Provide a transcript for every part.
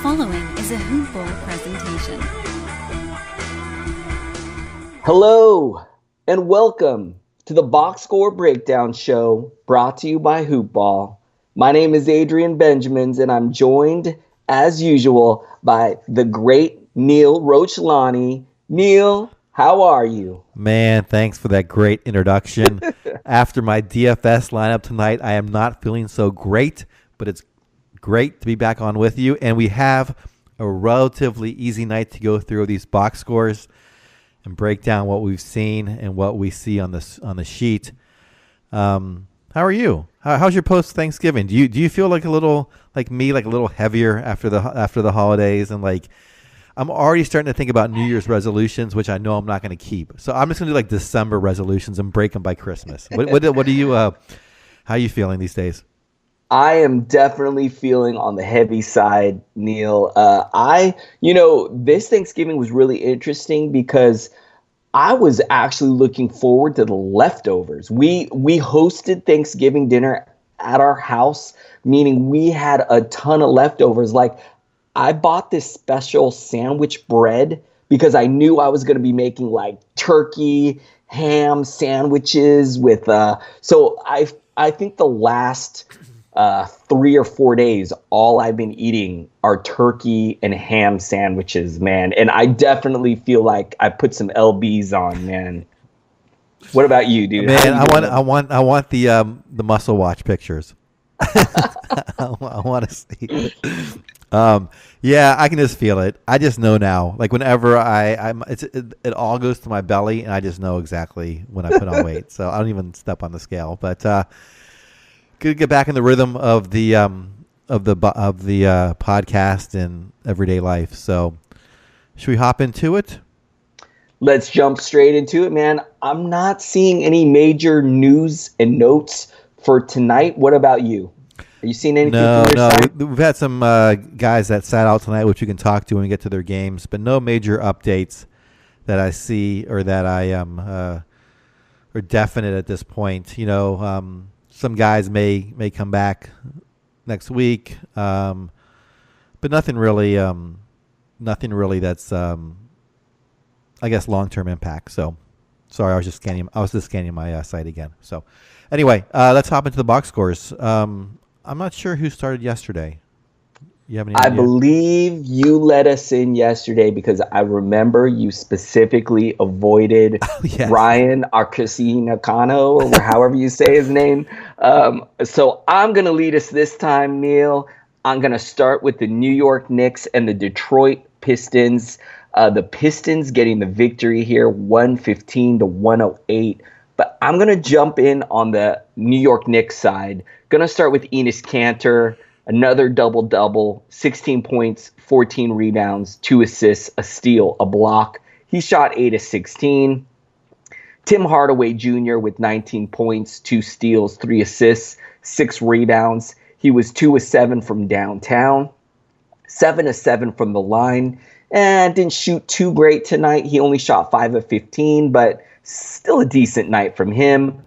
following is a Hoop Ball presentation. Hello, and welcome to the Box Score Breakdown Show, brought to you by Hoop Ball. My name is Adrian Benjamins, and I'm joined, as usual, by the great Neil Rochlani. Neil, how are you? Man, thanks for that great introduction. After my DFS lineup tonight, I am not feeling so great, but it's great to be back on with you. And we have a relatively easy night to go through these box scores and break down what we've seen and what we see on the sheet. How are you? How's your post Thanksgiving? Do you feel like a little like me, like a little heavier after the holidays, and like I'm already starting to think about New Year's resolutions, which I know I'm not going to keep. So I'm just going to do like December resolutions and break them by Christmas. What do you? How are you feeling these days? I am definitely feeling on the heavy side, Neil. This Thanksgiving was really interesting because I was actually looking forward to the leftovers. We hosted Thanksgiving dinner at our house, meaning we had a ton of leftovers. Like, I bought this special sandwich bread because I knew I was going to be making like turkey, ham sandwiches with so I think the last 3 or 4 days, all I've been eating are turkey and ham sandwiches, man. And I definitely feel like I put some LBs on, man. What about you, dude? Man, I want the Muscle Watch pictures. I want to see. Yeah, I can just feel it. I just know now. Like whenever it all goes to my belly, and I just know exactly when I put on weight. So I don't even step on the scale. But good to get back in the rhythm of the podcast and everyday life. So should we hop into it? Let's jump straight into it, man. I'm not seeing any major news and notes for tonight. What about you? Are you seeing anything from your side? We've had some guys that sat out tonight, which we can talk to when we get to their games, but no major updates that I see or that I am are definite at this point. You know, some guys may come back next week, but nothing really that's I guess long-term impact. So sorry, I was just scanning my site again. So anyway, let's hop into the box scores. I'm not sure who started yesterday. You have any idea? I believe you let us in yesterday because I remember you specifically avoided Yes. Ryan Arcasi-Nakano, or however you say his name. So I'm going to lead us this time, Neil. I'm going to start with the New York Knicks and the Detroit Pistons. The Pistons getting the victory here, 115-108. But I'm going to jump in on the New York Knicks side. Going to start with Enes Kanter, another double-double, 16 points, 14 rebounds, 2 assists, a steal, a block. He shot 8 of 16. Tim Hardaway Jr. with 19 points, 2 steals, 3 assists, 6 rebounds. He was 2 of 7 from downtown, 7 of 7 from the line. And didn't shoot too great tonight. He only shot 5 of 15, but still a decent night from him.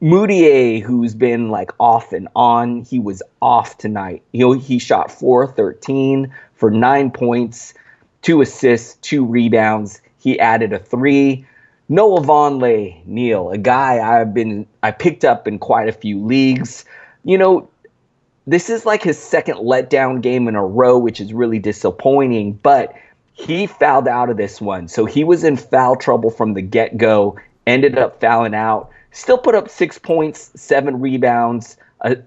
Moutier, who's been like off and on, he was off tonight. He shot 4 of 13 for 9 points, 2 assists, 2 rebounds. He added a 3. Noah Vonleh, Neil, a guy I picked up in quite a few leagues. You know, this is like his second letdown game in a row, which is really disappointing, but he fouled out of this one. So he was in foul trouble from the get-go, ended up fouling out, still put up 6 points, 7 rebounds, an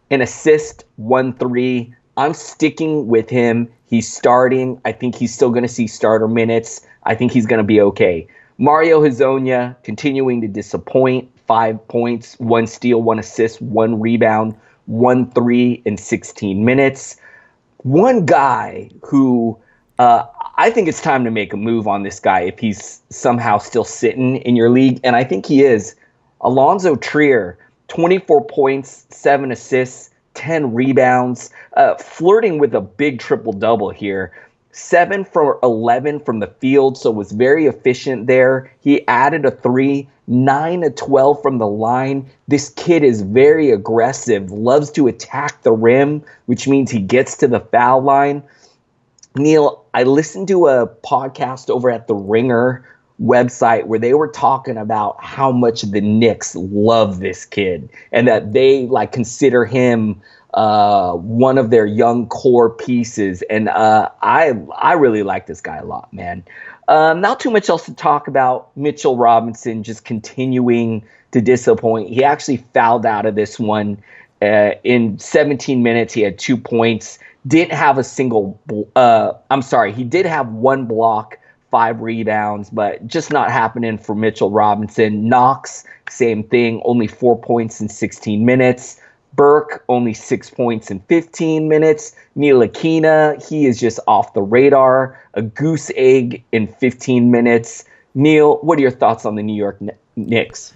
assist, 1 3. I'm sticking with him. He's starting. I think he's still going to see starter minutes. I think he's going to be okay. Mario Hezonja continuing to disappoint, 5 points, 1 steal, 1 assist, 1 rebound, 1 3 in 16 minutes. One guy who I think it's time to make a move on this guy if he's somehow still sitting in your league, and I think he is. Alonzo Trier, 24 points, 7 assists, 10 rebounds, flirting with a big triple-double here. 7 for 11 from the field, so was very efficient there. He added a 3, 9 to 12 from the line. This kid is very aggressive, loves to attack the rim, which means he gets to the foul line. Neil, I listened to a podcast over at the Ringer website where they were talking about how much the Knicks love this kid and that they consider him one of their young core pieces. And I really like this guy a lot, man. Not too much else to talk about. Mitchell Robinson just continuing to disappoint. He actually fouled out of this one. In 17 minutes, he had 2 points. Didn't have a single he did have 1 block, 5 rebounds, but just not happening for Mitchell Robinson. Knox, same thing, only 4 points in 16 minutes. Burke, only 6 points in 15 minutes. Ntilikina, he is just off the radar. A goose egg in 15 minutes. Neil, what are your thoughts on the New York Knicks?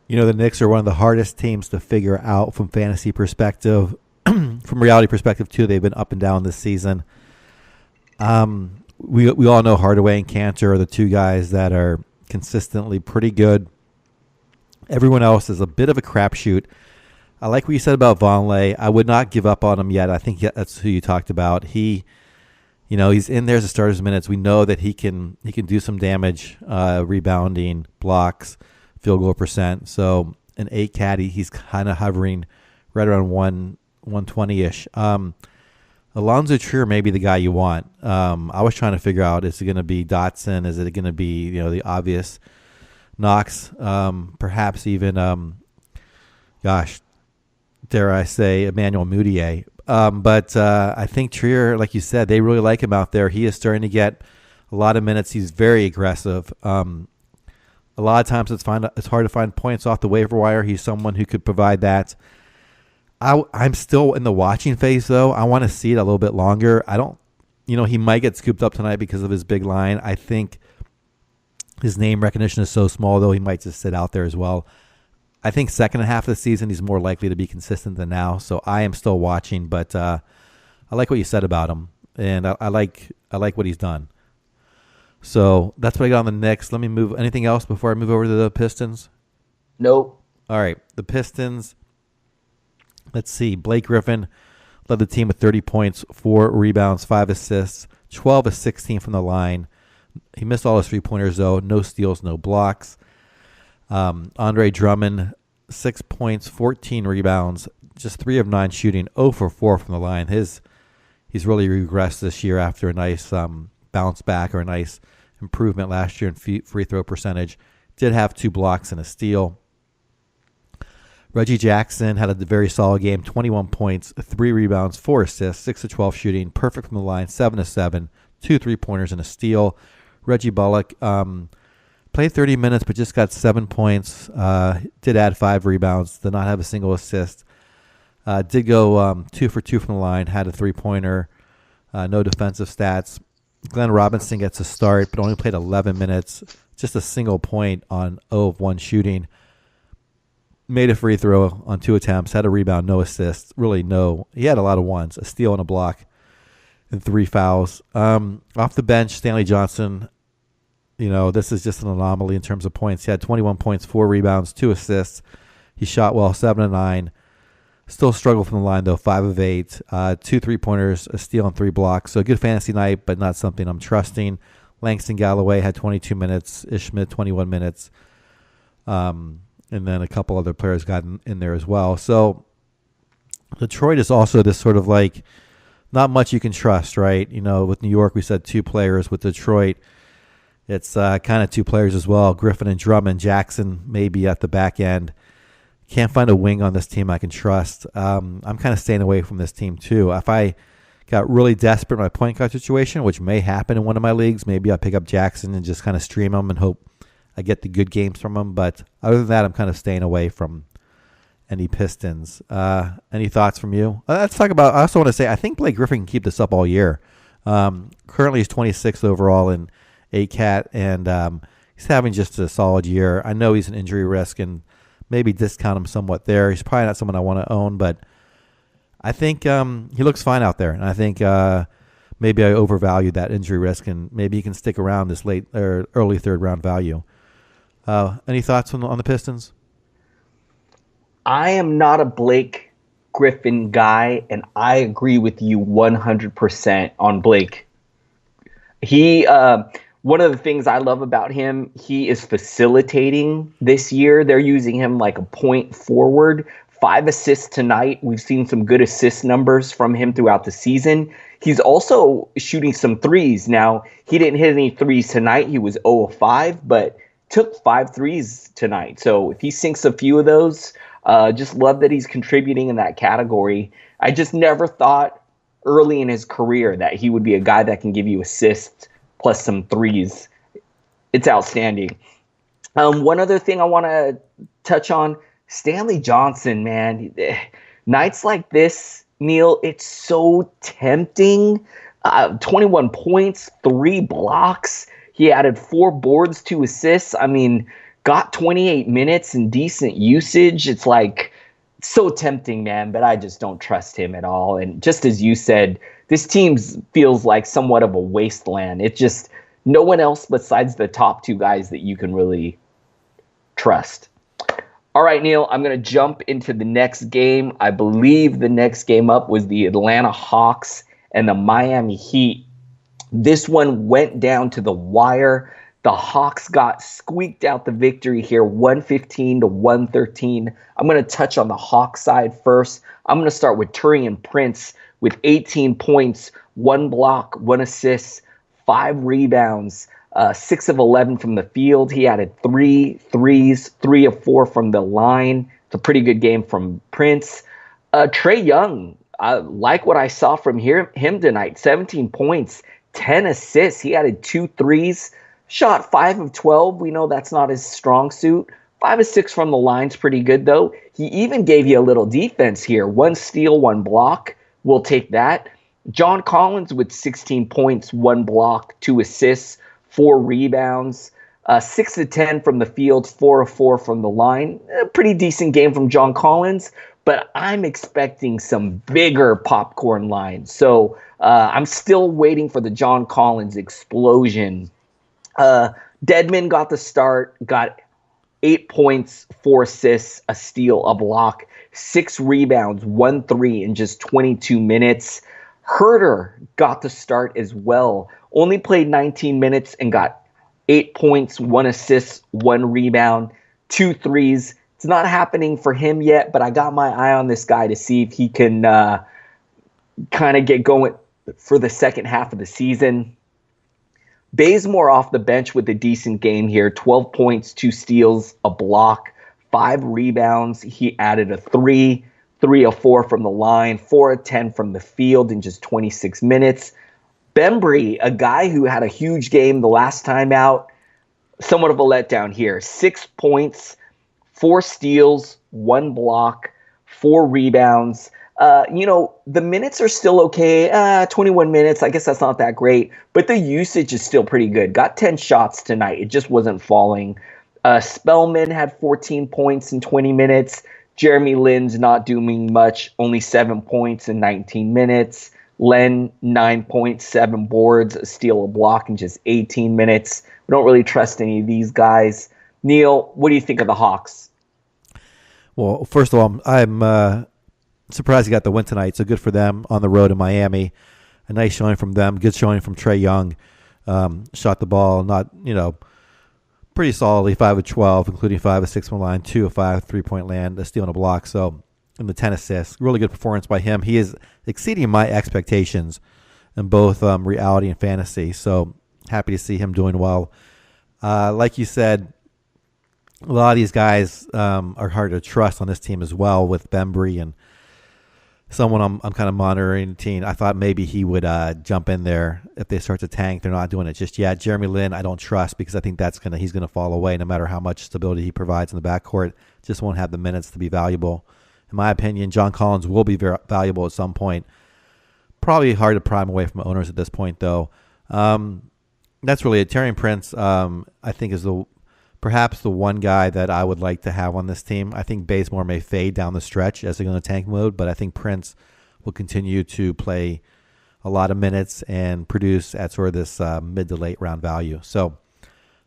You know, the Knicks are one of the hardest teams to figure out from fantasy perspective. From reality perspective, too, they've been up and down this season. We all know Hardaway and Cantor are the 2 guys that are consistently pretty good. Everyone else is a bit of a crapshoot. I like what you said about Vonleh. I would not give up on him yet. I think that's who you talked about. He's in there as a starter's minutes. We know that he can do some damage, rebounding, blocks, field goal percent. So an 8 caddy, he's kind of hovering right around 120-ish. Alonzo Trier may be the guy you want. I was trying to figure out, is it going to be Dotson? Is it going to be, the obvious Knox? Perhaps even, dare I say, Emmanuel Mudiay. But I think Trier, like you said, they really like him out there. He is starting to get a lot of minutes. He's very aggressive. A lot of times it's hard to find points off the waiver wire. He's someone who could provide that. I'm still in the watching phase, though. I want to see it a little bit longer. I don't, he might get scooped up tonight because of his big line. I think his name recognition is so small, though, he might just sit out there as well. I think second half of the season, he's more likely to be consistent than now. So I am still watching, but I like what you said about him, and I like what he's done. So that's what I got on the Knicks. Let me move. Anything else before I move over to the Pistons? Nope. All right, the Pistons. Let's see. Blake Griffin led the team with 30 points, 4 rebounds, 5 assists, 12 of 16 from the line. He missed all his 3-pointers, though. No steals, no blocks. Andre Drummond, 6 points, 14 rebounds, just 3 of 9 shooting, 0 for 4 from the line. He's really regressed this year after a nice bounce back or a nice improvement last year in free throw percentage. Did have 2 blocks and a steal. Reggie Jackson had a very solid game, 21 points, 3 rebounds, 4 assists, 6 of 12 shooting, perfect from the line, 7 of 7, 2 3-pointers and a steal. Reggie Bullock played 30 minutes but just got 7 points, did add 5 rebounds, did not have a single assist. Did go 2 for 2 from the line, had a 3-pointer, no defensive stats. Glenn Robinson gets a start but only played 11 minutes, just a single point on 0 of 1 shooting. Made a free throw on 2 attempts, had a rebound, no assists. Really no. He had a lot of ones, a steal and a block, and 3 fouls. Off the bench, Stanley Johnson, this is just an anomaly in terms of points. He had 21 points, 4 rebounds, 2 assists. He shot well, 7 of 9. Still struggled from the line, though, 5 of 8. 2 3-pointers, a steal, and 3 blocks. So a good fantasy night, but not something I'm trusting. Langston Galloway had 22 minutes. Ishmael, 21 minutes. And then a couple other players got in there as well. So Detroit is also this sort of not much you can trust, right? With New York, we said 2 players. With Detroit, it's kind of 2 players as well. Griffin and Drummond. Jackson maybe at the back end. Can't find a wing on this team I can trust. I'm kind of staying away from this team too. If I got really desperate in my point guard situation, which may happen in one of my leagues, maybe I'll pick up Jackson and just kind of stream him and hope I get the good games from him. But other than that, I'm kind of staying away from any Pistons. Any thoughts from you? Let's talk about, I also want to say, I think Blake Griffin can keep this up all year. Currently he's 26th overall in ACAT, and he's having just a solid year. I know he's an injury risk and maybe discount him somewhat there. He's probably not someone I want to own, but I think he looks fine out there. And I think maybe I overvalued that injury risk, and maybe he can stick around this late or early third round value. Any thoughts on the Pistons? I am not a Blake Griffin guy, and I agree with you 100% on Blake. He, one of the things I love about him, he is facilitating this year. They're using him like a point forward. 5 assists tonight. We've seen some good assist numbers from him throughout the season. He's also shooting some threes. Now, he didn't hit any threes tonight. He was 0 of 5, but took 5 threes tonight. So if he sinks a few of those, just love that he's contributing in that category. I just never thought early in his career that he would be a guy that can give you assists plus some threes. It's outstanding. One other thing I want to touch on, Stanley Johnson, man. Nights like this, Neil, it's so tempting. 21 points, 3 blocks. He added 4 boards, 2 assists. I mean, got 28 minutes and decent usage. It's like so tempting, man, but I just don't trust him at all. And just as you said, this team feels like somewhat of a wasteland. It's just no one else besides the top 2 guys that you can really trust. All right, Neil, I'm going to jump into the next game. I believe the next game up was the Atlanta Hawks and the Miami Heat. This one went down to the wire. The Hawks got squeaked out the victory here, 115 to 113. I'm going to touch on the Hawks side first. I'm going to start with Taurean Prince with 18 points, 1 block, 1 assist, 5 rebounds, 6 of 11 from the field. He added 3 threes, 3 of 4 from the line. It's a pretty good game from Prince. Trae Young, I like what I saw from him tonight. 17 points, 10 assists. He added 2 threes. Shot 5 of 12. We know that's not his strong suit. 5 of 6 from the line's pretty good, though. He even gave you a little defense here. 1 steal, 1 block. We'll take that. John Collins with 16 points, 1 block, 2 assists, 4 rebounds, 6 of 10 from the field, 4 of 4 from the line. A pretty decent game from John Collins, but I'm expecting some bigger popcorn lines. So I'm still waiting for the John Collins explosion. Dedmon got the start, got 8 points, 4 assists, a steal, a block, 6 rebounds, 1 3 in just 22 minutes. Herter got the start as well. Only played 19 minutes and got 8 points, 1 assist, 1 rebound, 2 threes. It's not happening for him yet, but I got my eye on this guy to see if he can kind of get going for the second half of the season. Bazemore off the bench with a decent game here. 12 points, 2 steals, a block, 5 rebounds. He added a 3, 3 of 4 from the line, 4 of 10 from the field in just 26 minutes. Bembry, a guy who had a huge game the last time out, somewhat of a letdown here. 6 points, 4 steals, 1 block, 4 rebounds. The minutes are still okay. 21 minutes. I guess that's not that great, but the usage is still pretty good. Got 10 shots tonight. It just wasn't falling. Spellman had 14 points in 20 minutes. Jeremy Lin's not doing much. Only 7 points in 19 minutes. Len, 9 points, 7 boards, a steal, a block in just 18 minutes. We don't really trust any of these guys. Neil, what do you think of the Hawks? Well, first of all, I'm surprised he got the win tonight. So good for them on the road in Miami. A nice showing from them. Good showing from Trae Young. Shot the ball, pretty solidly, 5 of 12, including 5 of 6 from the line, 2 of 5 3-point land, a steal and a block. So, and the 10 assists. Really good performance by him. He is exceeding my expectations in both reality and fantasy. So happy to see him doing well. Like you said, a lot of these guys are hard to trust on this team as well, with Bembry and someone I'm kind of monitoring the team. I thought maybe he would jump in there if they start to tank. They're not doing it just yet. Jeremy Lin, I don't trust, because I think he's gonna fall away no matter how much stability he provides in the backcourt. Just won't have the minutes to be valuable. In my opinion, John Collins will be very valuable at some point. Probably hard to pry him away from owners at this point, though. That's really it. Taurean Prince, I think, is perhaps the one guy that I would like to have on this team. I think Bazemore may fade down the stretch as they go into tank mode, but I think Prince will continue to play a lot of minutes and produce at sort of this mid to late round value. So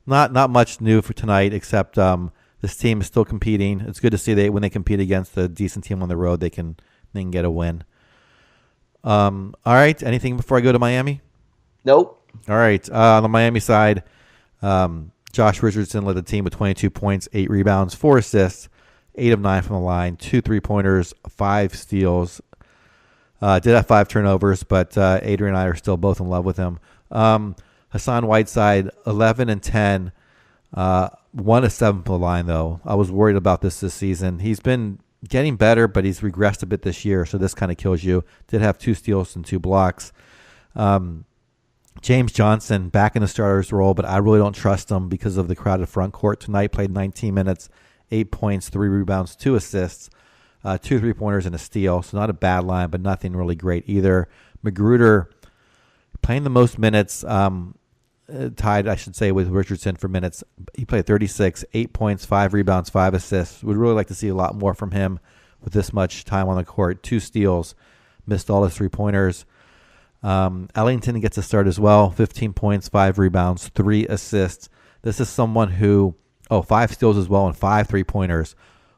not much new for tonight, except this team is still competing. It's good to see when they compete against a decent team on the road, they can get a win. All right. Anything before I go to Miami? Nope. All right. On the Miami side, Josh Richardson led the team with 22 points, 8 rebounds, 4 assists, 8 of 9 from the line, 2 3-pointers, 5 steals. Did have 5 turnovers, but Adrian and I are still both in love with him. Hassan Whiteside, 11 and 10, 1 of 7 from the line, though. I was worried about this season. He's been getting better, but he's regressed a bit this year, so this kind of kills you. Did have 2 steals and 2 blocks. James Johnson back in the starter's role, but I really don't trust him because of the crowded front court tonight. Played 19 minutes, 8 points, 3 rebounds, 2 assists, 2 3-pointers, and a steal. So not a bad line, but nothing really great either. Magruder playing the most minutes, tied, I should say, with Richardson for minutes. He played 36, 8 points, 5 rebounds, 5 assists. Would really like to see a lot more from him with this much time on the court. 2 steals, missed all his 3-pointers. Ellington gets a start as well. 15 points, 5 rebounds, 3 assists. This is someone who, 5 steals as well and 5 3-pointers.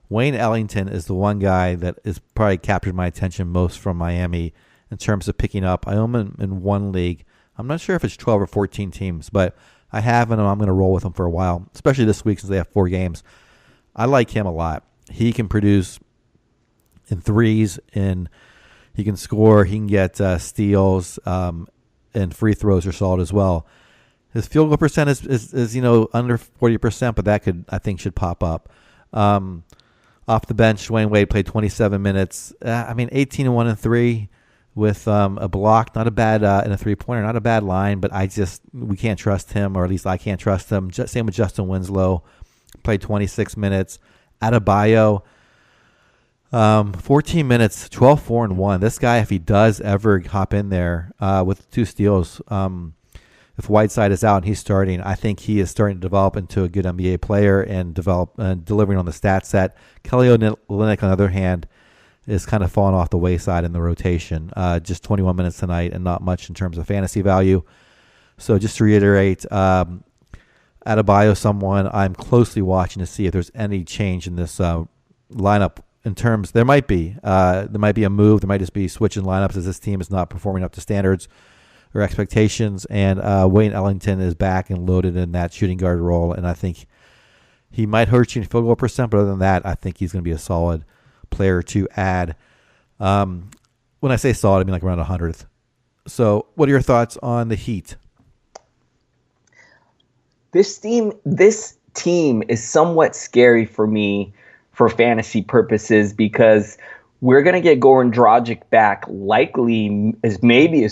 Wayne Ellington is the one guy that has probably captured my attention most from Miami in terms of picking up. I own him in one league. I'm not sure if it's 12 or 14 teams, but I have him and I'm going to roll with him for a while, especially this week since they have 4 games. I like him a lot. He can produce in threes, and he can score. He can get steals, and free throws are solid as well. His field goal percent is under 40%, but that should pop up. Off the bench, Dwayne Wade played 27 minutes. 18-1 and 3 with a block, not a bad and a 3-pointer, not a bad line, but we can't trust him, or at least I can't trust him. Same with Justin Winslow, played 26 minutes. Adebayo, 14 minutes, 12, 4, and 1. This guy, if he does ever hop in there with 2 steals, if Whiteside is out and he's starting, I think he is starting to develop into a good NBA player and delivering on the stat set. Kelly Olynyk, on the other hand, is kind of falling off the wayside in the rotation. Just 21 minutes tonight and not much in terms of fantasy value. So just to reiterate, Adebayo, someone I'm closely watching to see if there's any change in this lineup. In terms, there might be a move. There might just be switching lineups as this team is not performing up to standards or expectations. And Wayne Ellington is back and loaded in that shooting guard role, and I think he might hurt you in field goal percent. But other than that, I think he's going to be a solid player to add. When I say solid, I mean like around 100th. So, what are your thoughts on the Heat? This team is somewhat scary for me for fantasy purposes because we're going to get Goran Dragic back likely as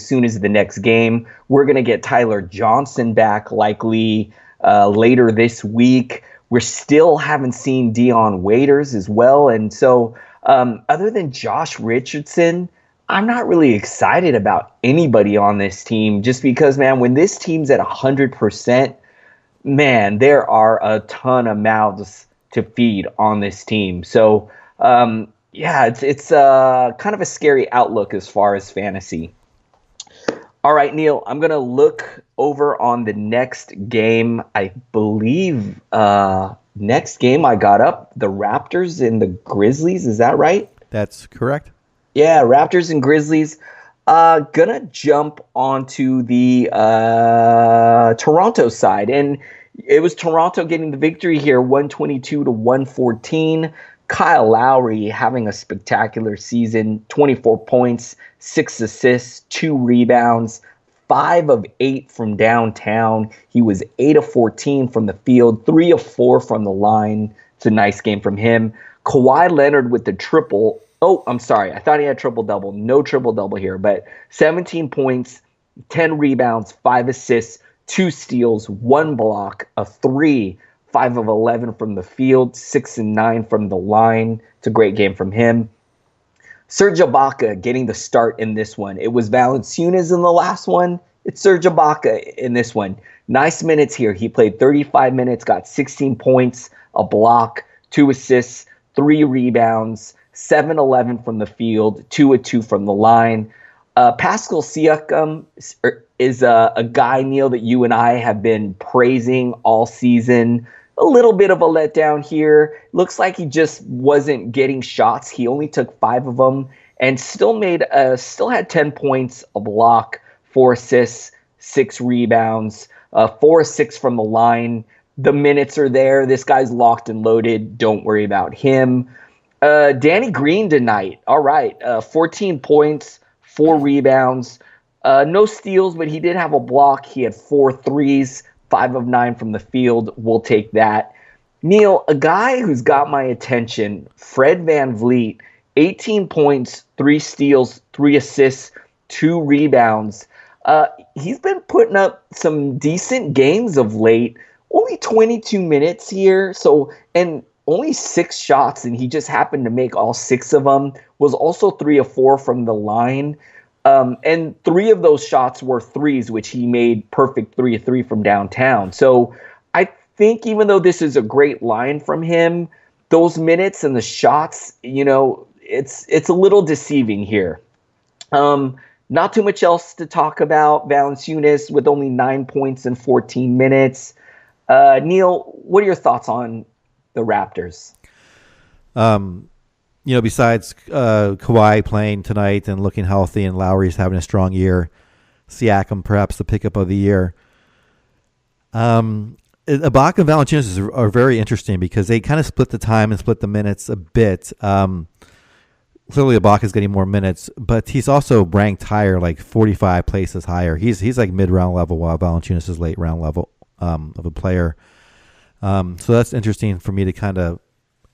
soon as the next game. We're going to get Tyler Johnson back likely later this week. We still haven't seen Dion Waiters as well. And so other than Josh Richardson, I'm not really excited about anybody on this team just because, man, when this team's at 100%, man, there are a ton of mouths to feed on this team. So, it's kind of a scary outlook as far as fantasy. All right, Neil, I'm going to look over on the next game. I believe next game I got up, the Raptors and the Grizzlies. Is that right? That's correct. Yeah, Raptors and Grizzlies. Gonna jump onto the Toronto side. And it was Toronto getting the victory here, 122-114. Kyle Lowry having a spectacular season, 24 points, 6 assists, 2 rebounds, 5 of 8 from downtown. He was 8 of 14 from the field, 3 of 4 from the line. It's a nice game from him. Kawhi Leonard with the triple. Oh, I'm sorry. I thought he had triple-double. No triple-double here, but 17 points, 10 rebounds, 5 assists, 2 steals, 1 block, a 3, 5 of 11 from the field, 6 and 9 from the line. It's a great game from him. Serge Ibaka getting the start in this one. It was Valanciunas in the last one. It's Serge Ibaka in this one. Nice minutes here. He played 35 minutes, got 16 points, a block, 2 assists, 3 rebounds, 7-11 from the field, 2 of 2 from the line. Pascal Siakam is a guy, Neil, that you and I have been praising all season. A little bit of a letdown here. Looks like he just wasn't getting shots. He only took 5 of them and still had 10 points, a block, 4 assists, 6 rebounds, 4 or 6 from the line. The minutes are there. This guy's locked and loaded. Don't worry about him. Danny Green tonight. All right. 14 points, 4 rebounds, no steals, but he did have a block. He had 4 threes, 5 of 9 from the field. We'll take that. Neil, a guy who's got my attention, Fred VanVleet, 18 points, 3 steals, 3 assists, 2 rebounds. He's been putting up some decent games of late. Only 22 minutes here, and only 6 shots, and he just happened to make all 6 of them. Was also 3 of 4 from the line. And 3 of those shots were threes, which he made perfect 3 of 3 from downtown. So I think even though this is a great line from him, those minutes and the shots, it's a little deceiving here. Not too much else to talk about. Valanciunas with only 9 points in 14 minutes. Neil, what are your thoughts on the Raptors? Besides Kawhi playing tonight and looking healthy and Lowry's having a strong year, Siakam perhaps the pickup of the year. Ibaka and Valanciunas are very interesting because they kind of split the time and split the minutes a bit. Clearly Ibaka's getting more minutes, but he's also ranked higher, like 45 places higher. He's like mid-round level while Valanciunas is late round level of a player. So that's interesting for me to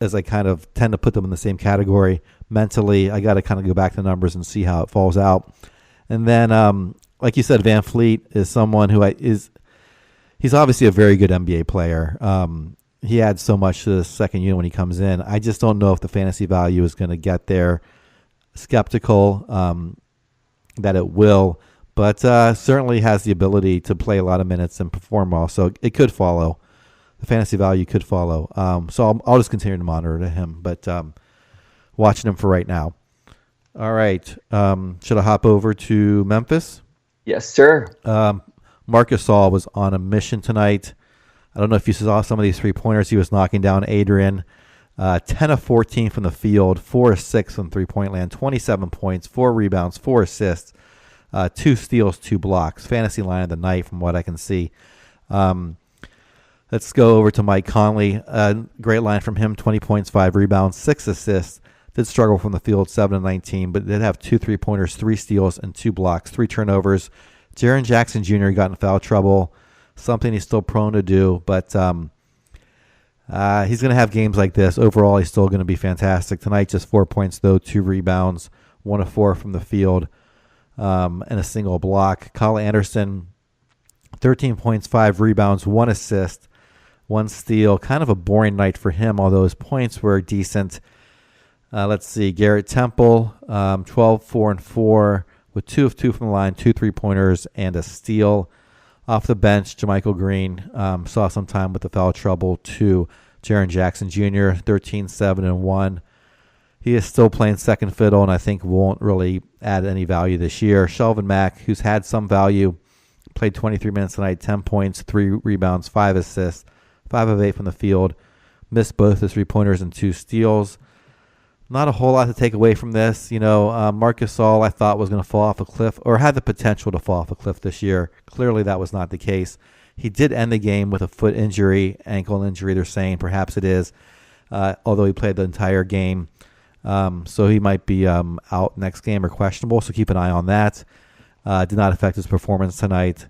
as I tend to put them in the same category mentally. I got to kind of go back to the numbers and see how it falls out. And then, like you said, VanVleet is someone who he's obviously a very good NBA player. He adds so much to the second unit when he comes in. I just don't know if the fantasy value is going to get there. Skeptical that it will, but certainly has the ability to play a lot of minutes and perform well. So it could follow. The fantasy value could follow. So I'll just continue to monitor him, but watching him for right now. All right. Should I hop over to Memphis? Yes, sir. Marc Gasol was on a mission tonight. I don't know if you saw some of these 3-pointers. He was knocking down Adrian. 10 of 14 from the field, 4 of 6 from three-point land, 27 points, 4 rebounds, 4 assists, 2 steals, 2 blocks. Fantasy line of the night from what I can see. Let's go over to Mike Conley. Great line from him, 20 points, 5 rebounds, 6 assists. Did struggle from the field, 7 of 19, but did have 2 3-pointers, 3 steals, and 2 blocks, 3 turnovers. Jaren Jackson Jr. got in foul trouble, something he's still prone to do, but he's going to have games like this. Overall, he's still going to be fantastic. Tonight, just 4 points, though, 2 rebounds, 1 of 4 from the field, and a single block. Kyle Anderson, 13 points, 5 rebounds, 1 assist, 1 steal. Kind of a boring night for him, although his points were decent. Let's see. Garrett Temple, 12, 4, and 4, with 2 of 2 from the line, 2 3-pointers, and a steal. Off the bench, JaMychal Green saw some time with the foul trouble to Jaren Jackson Jr., 13, 7, and 1. He is still playing second fiddle and I think won't really add any value this year. Shelvin Mack, who's had some value, played 23 minutes tonight, 10 points, 3 rebounds, 5 assists, 5 of 8 from the field. Missed both the 3-pointers and 2 steals. Not a whole lot to take away from this. Marc Gasol I thought was going to fall off a cliff or had the potential to fall off a cliff this year. Clearly that was not the case. He did end the game with a foot injury, ankle injury they're saying. Perhaps it is, although he played the entire game. So he might be out next game or questionable, so keep an eye on that. Did not affect his performance tonight.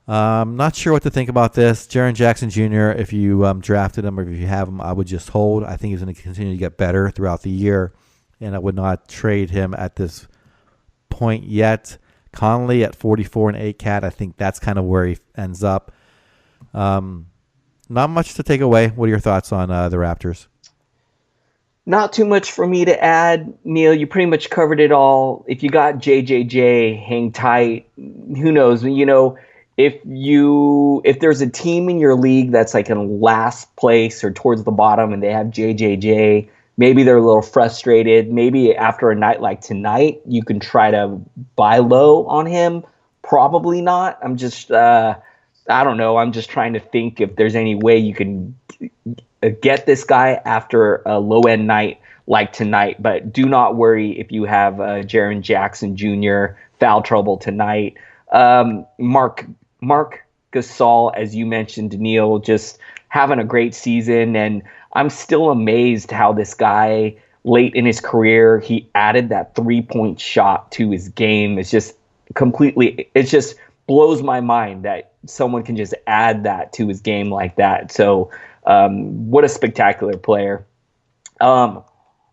Not sure what to think about this. Jaren Jackson Jr., if you drafted him or if you have him, I would just hold. I think he's going to continue to get better throughout the year, and I would not trade him at this point yet. Conley at 44 and 8 cat, I think that's kind of where he ends up. Not much to take away. What are your thoughts on the Raptors? Not too much for me to add, Neil. You pretty much covered it all. If you got JJJ, hang tight. Who knows? If there's a team in your league that's like in last place or towards the bottom and they have JJJ, maybe they're a little frustrated. Maybe after a night like tonight, you can try to buy low on him. Probably not. I don't know. I'm just trying to think if there's any way you can get this guy after a low end night like tonight. But do not worry if you have Jaren Jackson Jr. foul trouble tonight. Mark Gasol, as you mentioned, Neil, just having a great season. And I'm still amazed how this guy, late in his career, he added that 3-point shot to his game. It just blows my mind that someone can just add that to his game like that. So what a spectacular player. All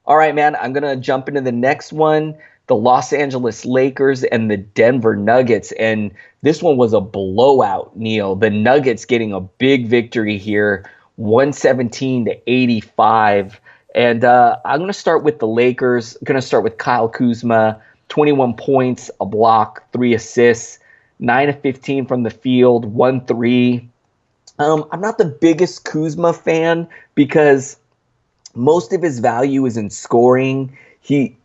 right, man, I'm going to jump into the next one. The Los Angeles Lakers and the Denver Nuggets. And this one was a blowout, Neil. The Nuggets getting a big victory here, 117-85. And I'm going to start with the Lakers. I'm going to start with Kyle Kuzma, 21 points, a block, 3 assists, 9 of 15 from the field, 1 3. I'm not the biggest Kuzma fan because most of his value is in scoring. He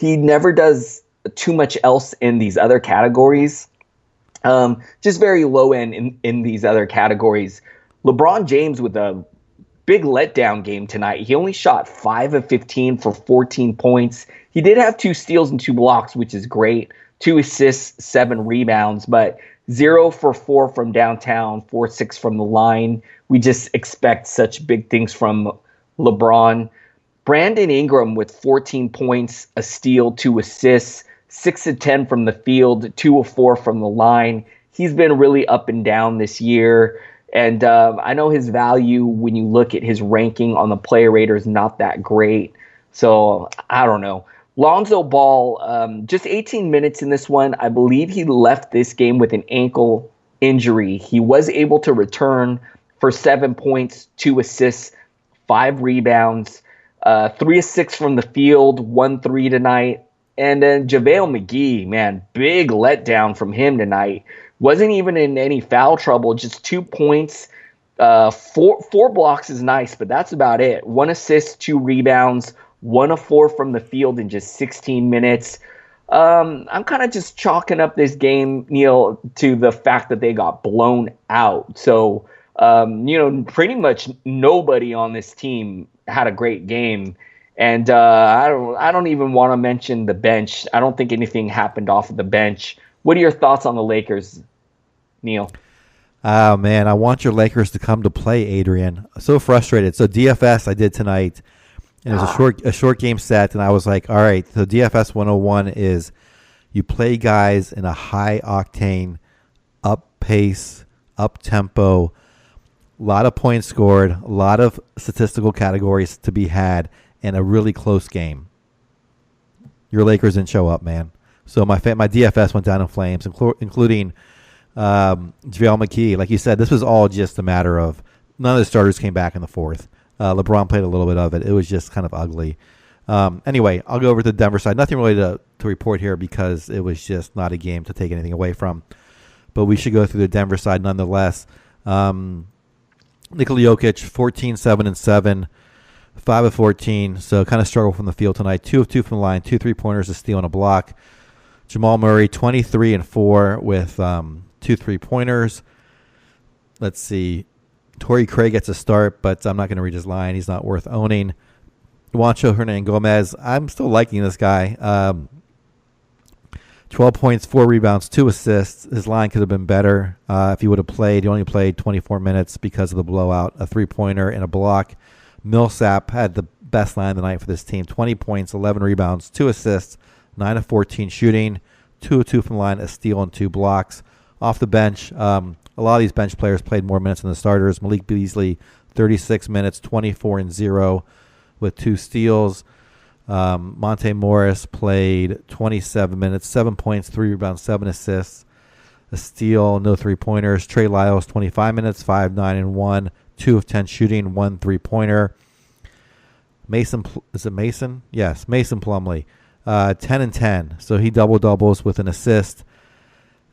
never does too much else in these other categories. Just very low end in these other categories. LeBron James with a big letdown game tonight. He only shot 5 of 15 for 14 points. He did have 2 steals and 2 blocks, which is great. 2 assists, 7 rebounds, but 0 for 4 from downtown, 4-6 from the line. We just expect such big things from LeBron. Brandon Ingram with 14 points, a steal, 2 assists, 6 of 10 from the field, 2 of 4 from the line. He's been really up and down this year. And I know his value, when you look at his ranking on the player rater, is not that great. So I don't know. Lonzo Ball, just 18 minutes in this one. I believe he left this game with an ankle injury. He was able to return for 7 points, 2 assists, 5 rebounds, 3 of 6 from the field, 1 3 tonight. And then JaVale McGee, man, big letdown from him tonight. Wasn't even in any foul trouble, just 2 points. 4 blocks is nice, but that's about it. 1 assist, 2 rebounds, 1 of 4 from the field in just 16 minutes. I'm kind of just chalking up this game, Neil, to the fact that they got blown out. So, pretty much nobody on this team had a great game. And I don't even want to mention the bench. I don't think anything happened off of the bench. What are your thoughts on the Lakers, Neil? Oh, man, I want your Lakers to come to play, Adrian. So frustrated. So DFS I did tonight, and it was a short game set, and I was like, all right, so DFS 101 is you play guys in a high-octane, up-pace, up-tempo, a lot of points scored, a lot of statistical categories to be had, and a really close game. Your Lakers didn't show up, man. So my DFS went down in flames, including JaVale McGee. Like you said, this was all just a matter of none of the starters came back in the fourth. LeBron played a little bit of it. It was just kind of ugly. Anyway, I'll go over to the Denver side. Nothing really to report here because it was just not a game to take anything away from. But we should go through the Denver side nonetheless. Nikola Jokic, 14, 7, and 7. 5 of 14, so kind of struggled from the field tonight. 2 of 2 from the line, 2 3-pointers, a steal, and a block. Jamal Murray, 23 and 4 with 2 3-pointers. Let's see. Torrey Craig gets a start, but I'm not going to read his line. He's not worth owning. Juancho Hernan-Gomez, I'm still liking this guy. 12 points, 4 rebounds, 2 assists. His line could have been better if he would have played. He only played 24 minutes because of the blowout, a 3-pointer and a block. Millsap had the best line of the night for this team. 20 points, 11 rebounds, 2 assists, 9 of 14 shooting, 2 of 2 from the line, a steal and 2 blocks. Off the bench, a lot of these bench players played more minutes than the starters. Malik Beasley, 36 minutes, 24 and 0 with 2 steals. Monte Morris played 27 minutes, 7 points, 3 rebounds, 7 assists, a steal, no 3-pointers. Trey Lyles, 25 minutes, 5, 9, and 1, 2 of 10 shooting, 1 3-pointer. Mason, is it Mason? Yes, Mason Plumlee, 10 and 10. So he double-doubles with an assist,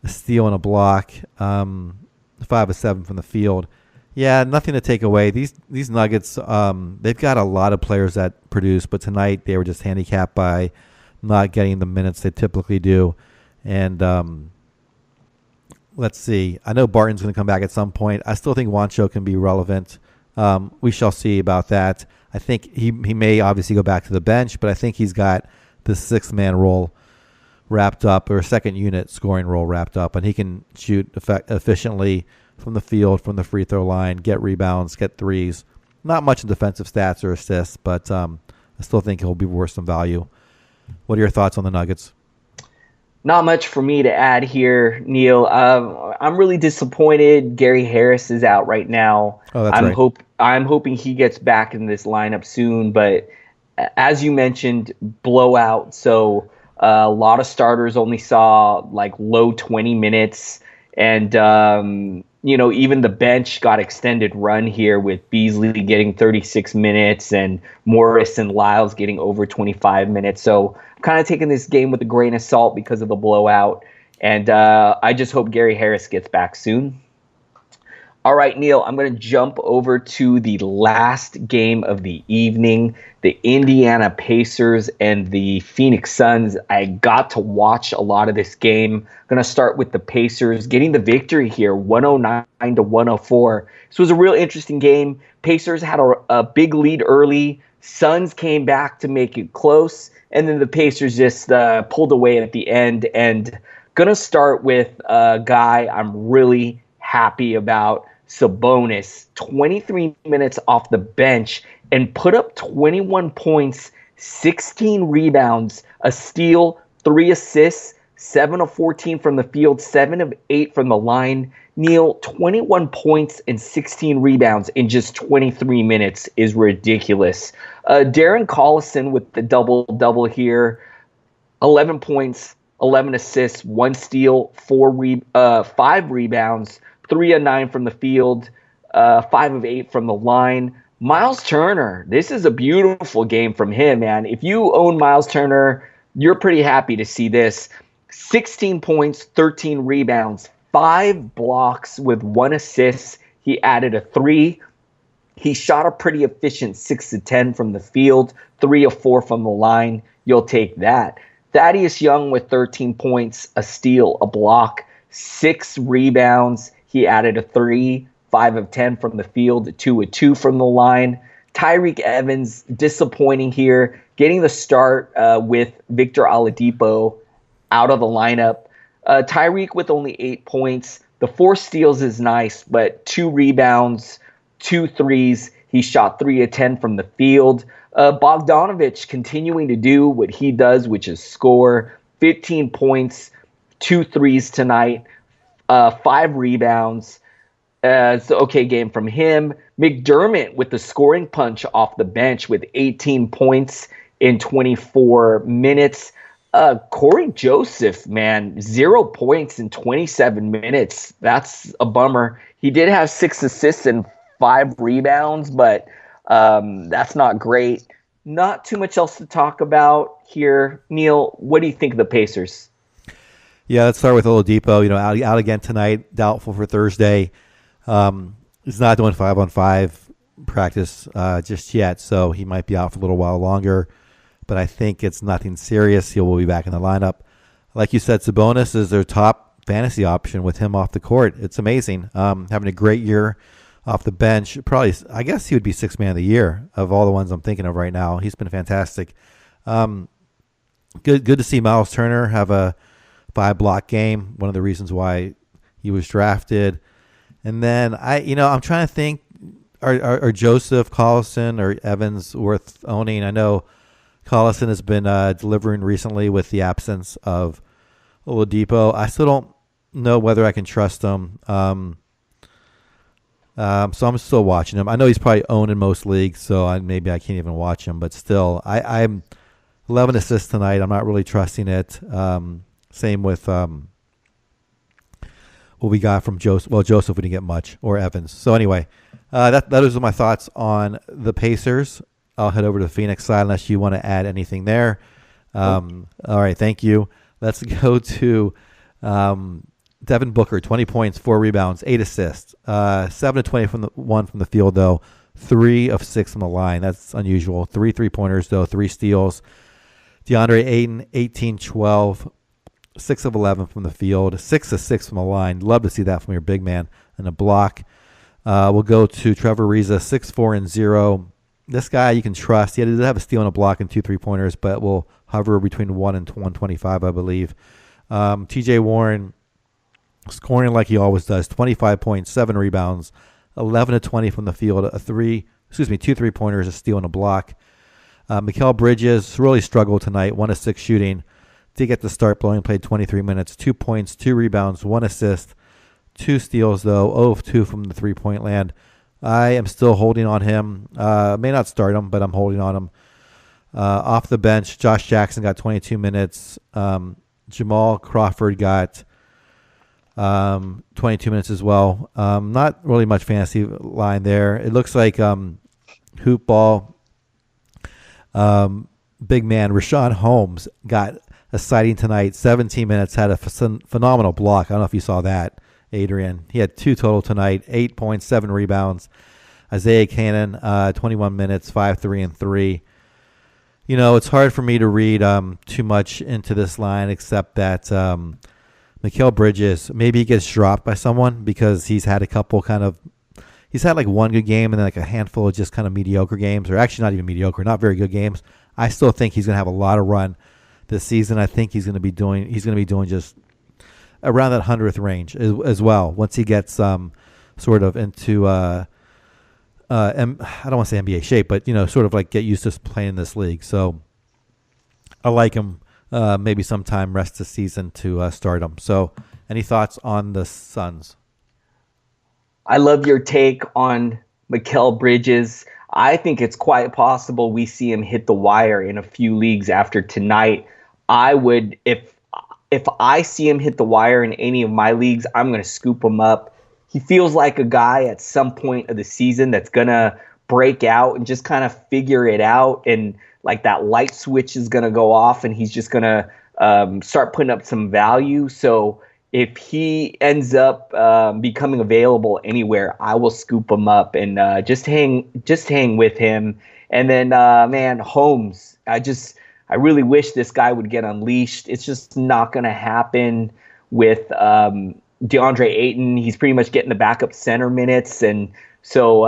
a steal, and a block. 5 of 7 from the field. Yeah, nothing to take away. These Nuggets, they've got a lot of players that produce, but tonight they were just handicapped by not getting the minutes they typically do. And let's see. I know Barton's going to come back at some point. I still think Wancho can be relevant. We shall see about that. I think he may obviously go back to the bench, but I think he's got the sixth-man role wrapped up, or second unit scoring role wrapped up, and he can shoot efficiently from the field, from the free throw line, get rebounds, get threes. Not much in defensive stats or assists, but I still think he'll be worth some value. What are your thoughts on the Nuggets? Not much for me to add here, Neil. I'm really disappointed. Gary Harris is out right now. Oh, that's right. I'm hoping he gets back in this lineup soon, but as you mentioned, blowout. So a lot of starters only saw like low 20 minutes, and even the bench got extended run here with Beasley getting 36 minutes and Morris and Lyles getting over 25 minutes. So I'm kind of taking this game with a grain of salt because of the blowout, and I just hope Gary Harris gets back soon. All right, Neil, I'm going to jump over to the last game of the evening, the Indiana Pacers and the Phoenix Suns. I got to watch a lot of this game. I'm going to start with the Pacers getting the victory here, 109-104. This was a real interesting game. Pacers had a big lead early. Suns came back to make it close, and then the Pacers just pulled away at the end. And going to start with a guy I'm really happy about, Sabonis, 23 minutes off the bench and put up 21 points, 16 rebounds, a steal, 3 assists, 7 of 14 from the field, 7 of 8 from the line. Neil, 21 points and 16 rebounds in just 23 minutes is ridiculous. Darren Collison with the double-double here, 11 points, 11 assists, 1 steal, 5 rebounds, 3 of 9 from the field, 5 of 8 from the line. Miles Turner, this is a beautiful game from him, man. If you own Miles Turner, you're pretty happy to see this. 16 points, 13 rebounds, 5 blocks with 1 assist. He added a 3. He shot a pretty efficient 6 of 10 from the field, 3 of 4 from the line. You'll take that. Thaddeus Young with 13 points, a steal, a block, 6 rebounds. He added a 3, 5 of 10 from the field, 2 of 2 from the line. Tyreke Evans, disappointing here, getting the start with Victor Oladipo out of the lineup. Tyreke with only 8 points. The 4 steals is nice, but 2 rebounds, 2 threes. He shot 3 of 10 from the field. Bogdanovich continuing to do what he does, which is score. 15 points, 2 threes tonight. 5 rebounds. It's an okay game from him. McDermott with the scoring punch off the bench with 18 points in 24 minutes. Corey Joseph, man, 0 points in 27 minutes. That's a bummer. He did have 6 assists and 5 rebounds, but that's not great. Not too much else to talk about here. Neil, what do you think of the Pacers? Yeah, let's start with Oladipo. Out again tonight, doubtful for Thursday. He's not doing 5-on-5 practice just yet, so he might be out for a little while longer. But I think it's nothing serious. He will be back in the lineup. Like you said, Sabonis is their top fantasy option with him off the court. It's amazing. Having a great year off the bench. Probably, I guess he would be 6th man of the year of all the ones I'm thinking of right now. He's been fantastic. Good to see Miles Turner have a 5-block game. One of the reasons why he was drafted. And then I'm trying to think, are Joseph, Collison, or Evans worth owning? I know Collison has been delivering recently with the absence of Oladipo. I still don't know whether I can trust him. So I'm still watching him. I know he's probably owned in most leagues, so maybe I can't even watch him. But still, I'm 11 assists tonight. I'm not really trusting it. Same with what we got from Joseph. Well, Joseph we didn't get much, or Evans. So anyway, those are my thoughts on the Pacers. I'll head over to the Phoenix side unless you want to add anything there. All right, thank you. Let's go to Devin Booker, 20 points, 4 rebounds, 8 assists. 7 of 20 from the field, though. 3 of 6 from the line. That's unusual. 3 3-pointers, though. 3 steals. DeAndre Ayton, 18-12. 6 of 11 from the field. 6 of 6 from the line. Love to see that from your big man. And a block. We'll go to Trevor Ariza, 6-4-0. This guy you can trust. He did have a steal and a block and 2 3-pointers, but will hover between 1 and 125, I believe. TJ Warren, scoring like he always does, 25 points, 7 rebounds, 11 of 20 from the field, 2 3-pointers, a steal and a block. Mikal Bridges really struggled tonight, 1 of 6 shooting. Did get the start, but only played 23 minutes, 2 points, 2 rebounds, 1 assist, 2 steals, though, 0 of 2 from the 3-point land. I am still holding on him. May not start him, but I'm holding on him. Off the bench, Josh Jackson got 22 minutes. Jamal Crawford got 22 minutes as well. Not really much fantasy line there. It looks like hoop ball. Big man Rashawn Holmes got a sighting tonight. 17 minutes, had a phenomenal block. I don't know if you saw that, Adrian. He had 2 total tonight, 8 points, 7 rebounds. Isaiah Cannon, 21 minutes, 5 3 and 3. You know, it's hard for me to read too much into this line, except that Mikal Bridges, maybe he gets dropped by someone because he's had he's had like one good game and then like a handful of just kind of mediocre games, or actually not even mediocre, not very good games. I still think he's going to have a lot of run this season. I think he's going to be doing just around that 100th range as well once he gets sort of into I don't want to say NBA shape, but sort of like get used to playing in this league. So I like him. Maybe sometime rest the season to start him. So any thoughts on the Suns? I love your take on Mikal Bridges. I think it's quite possible we see him hit the wire in a few leagues after tonight. I would, if I see him hit the wire in any of my leagues, I'm going to scoop him up. He feels like a guy at some point of the season that's going to break out and just kind of figure it out. And like that light switch is going to go off and he's just going to start putting up some value. So if he ends up becoming available anywhere, I will scoop him up and just hang with him. And then, man, Holmes, I really wish this guy would get unleashed. It's just not going to happen with DeAndre Ayton. He's pretty much getting the backup center minutes. And so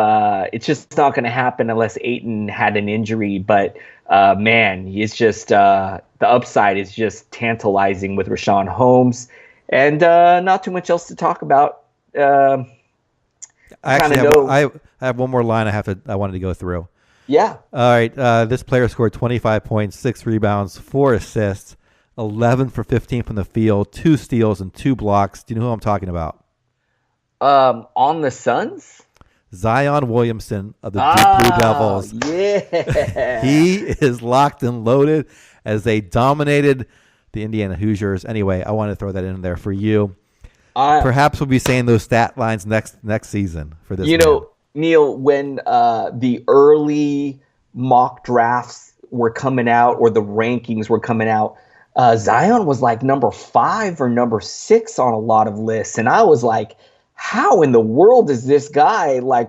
it's just not going to happen unless Ayton had an injury. But, man, he's just the upside is just tantalizing with Rashawn Holmes. And not too much else to talk about. I have one more line I wanted to go through. Yeah. All right. This player scored 25 points, 6 rebounds, 4 assists, 11 for 15 from the field, 2 steals, and 2 blocks. Do you know who I'm talking about? On the Suns? Zion Williamson of the Deep Blue Devils. Yeah. He is locked and loaded as they dominated the Indiana Hoosiers. Anyway, I want to throw that in there for you. Perhaps we'll be saying those stat lines next season for this. Neil, when the early mock drafts were coming out or the rankings were coming out, Zion was like number 5 or number 6 on a lot of lists, and I was like, how in the world is this guy like?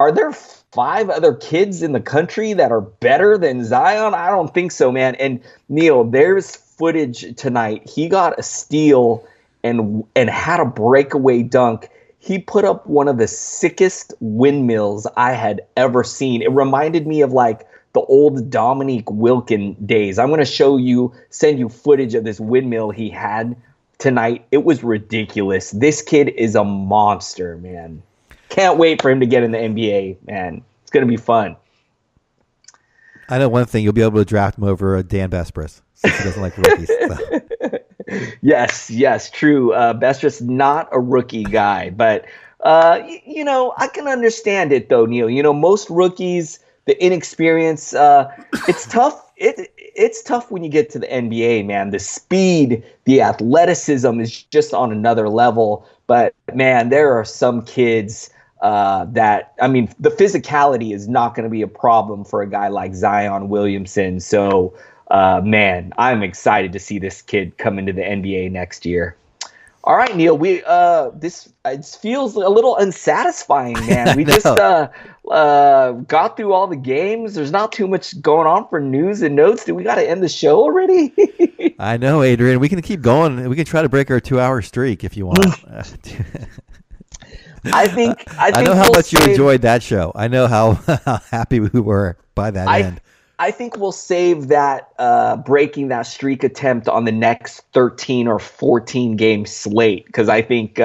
Are there 5 other kids in the country that are better than Zion? I don't think so, man. And Neil, there's footage tonight. He got a steal and had a breakaway dunk. He put up one of the sickest windmills I had ever seen. It reminded me of like the old Dominique Wilkin days. I'm going to send you footage of this windmill he had tonight. It was ridiculous. This kid is a monster, man. Can't wait for him to get in the NBA, man. It's going to be fun. I know one thing. You'll be able to draft him over Dan Vespris since he doesn't like rookies. So. Yes, true. Vespris not a rookie guy, but I can understand it though, Neil. Most rookies, the inexperience, it's tough. It's tough when you get to the NBA, man. The speed, the athleticism is just on another level. But man, there are some kids the physicality is not going to be a problem for a guy like Zion Williamson. So, man, I'm excited to see this kid come into the NBA next year. All right, Neil. We this it feels a little unsatisfying, man. We just got through all the games. There's not too much going on for news and notes. Do we got to end the show already? I know, Adrian. We can keep going. We can try to break our 2-hour streak if you want. I think I know how much you enjoyed that show. I know how happy we were by that end. I think we'll save that breaking that streak attempt on the next 13 or 14 game slate, because I think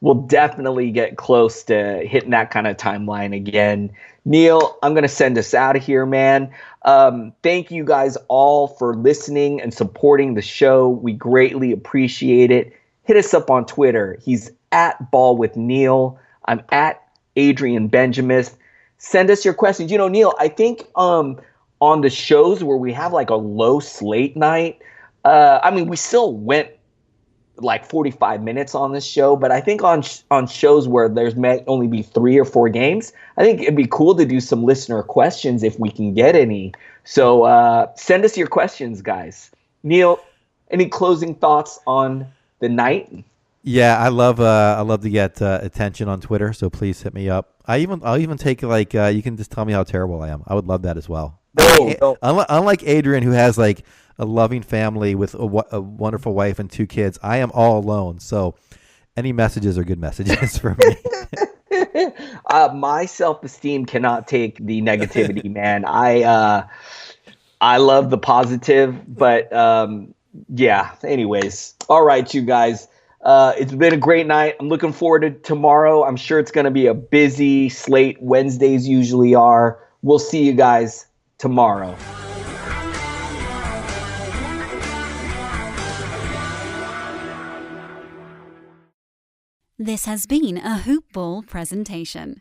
we'll definitely get close to hitting that kind of timeline again. Neil, I'm going to send us out of here, man. Thank you guys all for listening and supporting the show. We greatly appreciate it. Hit us up on Twitter. He's at Ball with Neil. I'm at Adrian Benjamin. Send us your questions. You know, Neil, I think on the shows where we have like a low slate night, I mean, we still went like 45 minutes on this show, but I think on shows where there's may only be 3 or 4 games, I think it'd be cool to do some listener questions if we can get any. So send us your questions, guys. Neil, any closing thoughts on the night? Yeah, I love to get attention on Twitter, so please hit me up. I'll even take like you can just tell me how terrible I am. I would love that as well. No. Unlike Adrian, who has like a loving family with a wonderful wife and 2 kids, I am all alone. So any messages are good messages for me. My self-esteem cannot take the negativity, man. I love the positive, but yeah. Anyways, all right, you guys. It's been a great night. I'm looking forward to tomorrow. I'm sure it's going to be a busy slate. Wednesdays usually are. We'll see you guys tomorrow. This has been a Hoop Ball presentation.